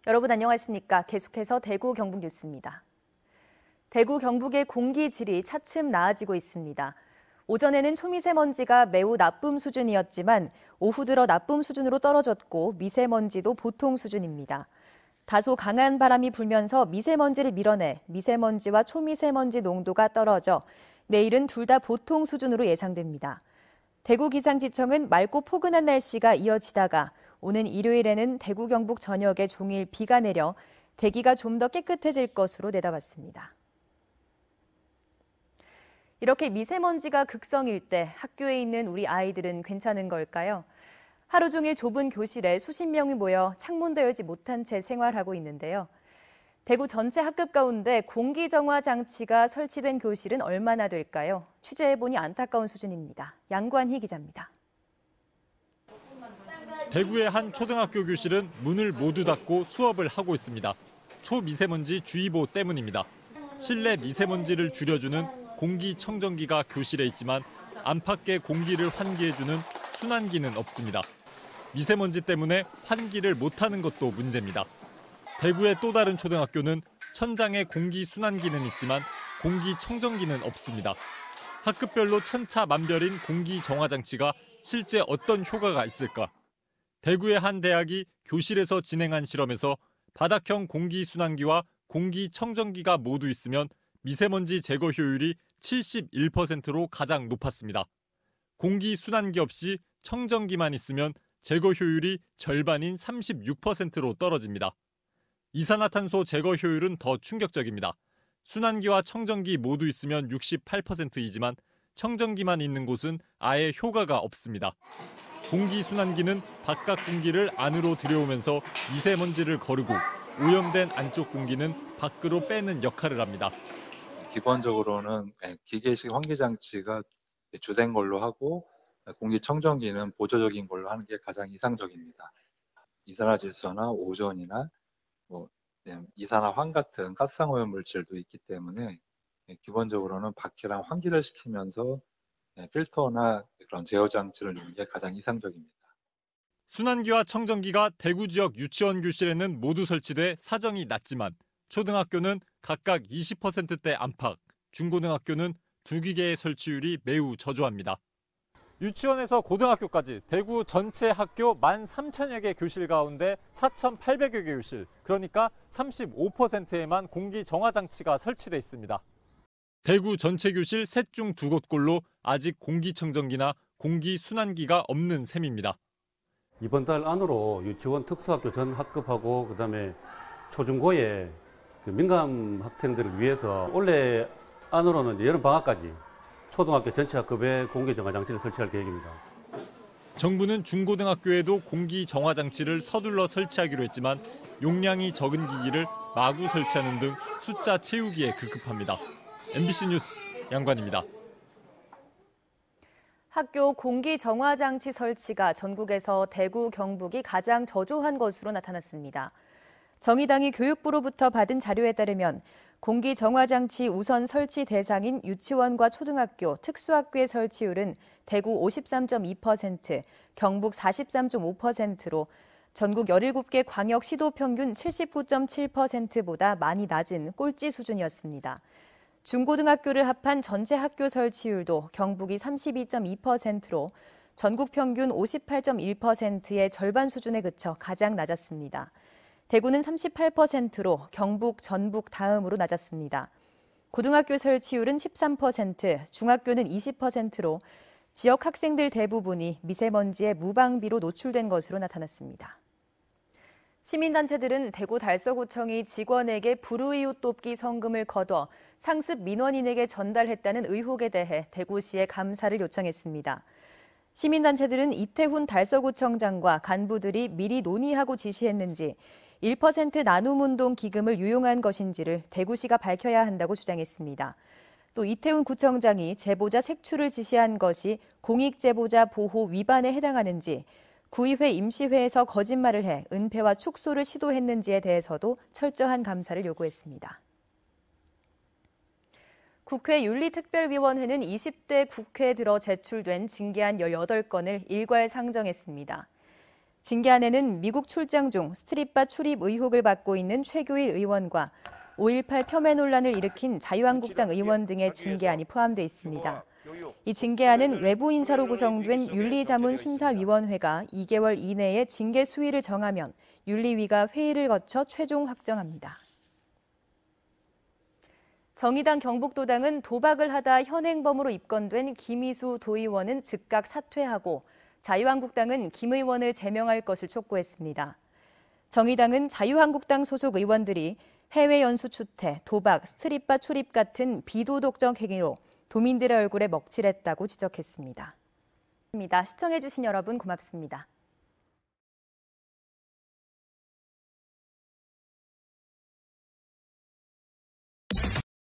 여러분 안녕하십니까? 계속해서 대구 경북 뉴스입니다. 대구 경북의 공기 질이 차츰 나아지고 있습니다. 오전에는 초미세먼지가 매우 나쁨 수준이었지만 오후 들어 나쁨 수준으로 떨어졌고 미세먼지도 보통 수준입니다. 다소 강한 바람이 불면서 미세먼지를 밀어내 미세먼지와 초미세먼지 농도가 떨어져 내일은 둘 다 보통 수준으로 예상됩니다. 대구기상지청은 맑고 포근한 날씨가 이어지다가 오는 일요일에는 대구 경북 전역에 종일 비가 내려 대기가 좀 더 깨끗해질 것으로 내다봤습니다. 이렇게 미세먼지가 극성일 때 학교에 있는 우리 아이들은 괜찮은 걸까요? 하루 종일 좁은 교실에 수십 명이 모여 창문도 열지 못한 채 생활하고 있는데요. 대구 전체 학급 가운데 공기정화 장치가 설치된 교실은 얼마나 될까요? 취재해보니 안타까운 수준입니다. 양관희 기자입니다. 대구의 한 초등학교 교실은 문을 모두 닫고 수업을 하고 있습니다. 초미세먼지 주의보 때문입니다. 실내 미세먼지를 줄여주는 공기청정기가 교실에 있지만 안팎의 공기를 환기해주는 순환기는 없습니다. 미세먼지 때문에 환기를 못하는 것도 문제입니다. 대구의 또 다른 초등학교는 천장에 공기순환기는 있지만 공기청정기는 없습니다. 학급별로 천차만별인 공기정화장치가 실제 어떤 효과가 있을까? 대구의 한 대학이 교실에서 진행한 실험에서 바닥형 공기순환기와 공기청정기가 모두 있으면 미세먼지 제거 효율이 71%로 가장 높았습니다. 공기순환기 없이 청정기만 있으면 제거 효율이 절반인 36%로 떨어집니다. 이산화탄소 제거 효율은 더 충격적입니다. 순환기와 청정기 모두 있으면 68%이지만 청정기만 있는 곳은 아예 효과가 없습니다. 공기순환기는 바깥 공기를 안으로 들여오면서 미세먼지를 거르고 오염된 안쪽 공기는 밖으로 빼는 역할을 합니다. 기본적으로는 기계식 환기장치가 주된 걸로 하고 공기청정기는 보조적인 걸로 하는 게 가장 이상적입니다. 이산화질소나 오존이나 이산화황 같은 가스성 오염 물질도 있기 때문에 기본적으로는 밖이랑 환기를 시키면서 필터나 그런 제어 장치를 넣는 게 가장 이상적입니다. 순환기와 청정기가 대구 지역 유치원 교실에는 모두 설치돼 사정이 낮지만 초등학교는 각각 20%대 안팎, 중고등학교는 2기계의 설치율이 매우 저조합니다. 유치원에서 고등학교까지 대구 전체 학교 13,000여 개 교실 가운데 4,800여 개 교실, 그러니까 35%에만 공기정화장치가 설치돼 있습니다. 대구 전체 교실 셋 중 2곳꼴로 아직 공기청정기나 공기순환기가 없는 셈입니다. 이번 달 안으로 유치원 특수학교 전 학급하고 그다음에 초중고의 민감 학생들을 위해서 올해 안으로는 여름 방학까지 초등학교 전체 학급에 공기정화장치를 설치할 계획입니다. 정부는 중고등학교에도 공기정화장치를 서둘러 설치하기로 했지만 용량이 적은 기기를 마구 설치하는 등 숫자 채우기에 급급합니다. MBC 뉴스 양관입니다. 학교 공기정화장치 설치가 전국에서 대구, 경북이 가장 저조한 것으로 나타났습니다. 정의당이 교육부로부터 받은 자료에 따르면 공기정화장치 우선 설치 대상인 유치원과 초등학교, 특수학교의 설치율은 대구 53.2%, 경북 43.5%로 전국 17개 광역 시도 평균 79.7%보다 많이 낮은 꼴찌 수준이었습니다. 중고등학교를 합한 전체 학교 설치율도 경북이 32.2%로 전국 평균 58.1%의 절반 수준에 그쳐 가장 낮았습니다. 대구는 38%로 경북, 전북 다음으로 낮았습니다. 고등학교 설치율은 13%, 중학교는 20%로 지역 학생들 대부분이 미세먼지에 무방비로 노출된 것으로 나타났습니다. 시민단체들은 대구 달서구청이 직원에게 불우이웃 돕기 성금을 거둬 상습 민원인에게 전달했다는 의혹에 대해 대구시에 감사를 요청했습니다. 시민단체들은 이태훈 달서구청장과 간부들이 미리 논의하고 지시했는지 1% 나눔운동 기금을 유용한 것인지를 대구시가 밝혀야 한다고 주장했습니다. 또 이태훈 구청장이 제보자 색출을 지시한 것이 공익제보자 보호 위반에 해당하는지, 구의회 임시회에서 거짓말을 해 은폐와 축소를 시도했는지에 대해서도 철저한 감사를 요구했습니다. 국회 윤리특별위원회는 20대 국회 들어 제출된 징계안 18건을 일괄 상정했습니다. 징계안에는 미국 출장 중 스트릿바 출입 의혹을 받고 있는 최교일 의원과 5.18 폄훼 논란을 일으킨 자유한국당 의원 등의 징계안이 포함되어 있습니다. 이 징계안은 외부 인사로 구성된 윤리자문심사위원회가 2개월 이내에 징계 수위를 정하면 윤리위가 회의를 거쳐 최종 확정합니다. 정의당 경북도당은 도박을 하다 현행범으로 입건된 김희수 도의원은 즉각 사퇴하고 자유한국당은 김 의원을 제명할 것을 촉구했습니다. 정의당은 자유한국당 소속 의원들이 해외 연수 추태, 도박, 스트릿바 출입 같은 비도덕적 행위로 도민들의 얼굴에 먹칠했다고 지적했습니다. 시청해주신 여러분 고맙습니다.